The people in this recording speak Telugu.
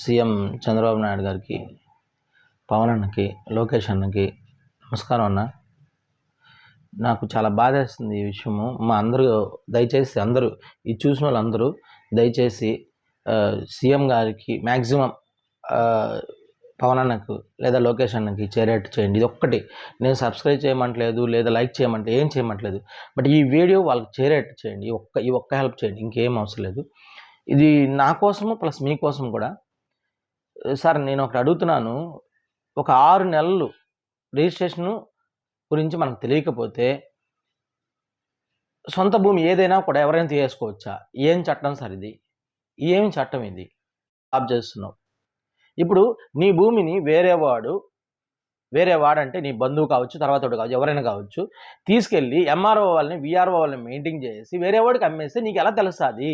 సీఎం చంద్రబాబు నాయుడు గారికి, పవన్ అన్నకి, లోకేష్ అన్నకి నమస్కారం అన్న. నాకు చాలా బాధేస్తుంది ఈ విషయము. దయచేసి అందరూ ఇది చూసిన వాళ్ళందరూ దయచేసి సీఎం గారికి మ్యాక్సిమం పవన్ అన్నకు లేదా లోకేష్ అన్నకి చేరేట్టు చేయండి. ఇది ఒక్కటి. నేను సబ్స్క్రైబ్ చేయమంటలేదు లేదా లైక్ చేయమంటే ఏం చేయమంటలేదు, బట్ ఈ వీడియో వాళ్ళకి చేరేట్టు చేయండి. ఈ ఒక్క హెల్ప్ చేయండి, ఇంకేం అవసరం లేదు. ఇది నా కోసము ప్లస్ మీకోసం కూడా. సార్ నేను ఒకటి అడుగుతున్నాను, ఒక 6 నెలలు రిజిస్ట్రేషను గురించి మనకు తెలియకపోతే సొంత భూమి ఏదైనా కూడా ఎవరైనా తీసేసుకోవచ్చా? ఏం చట్టం సార్ ఇది? ఏం చట్టం ఇది? ఆప్ చేస్తున్నావు. ఇప్పుడు నీ భూమిని వేరే వాడంటే నీ బంధువు కావచ్చు, తర్వాత కావచ్చు, ఎవరైనా కావచ్చు, తీసుకెళ్ళి ఎంఆర్ఓ వాళ్ళని, విఆర్ఓ వాళ్ళని మెయింటైన్ చేసి వేరే వాడికి అమ్మేస్తే నీకు ఎలా తెలుస్తుంది?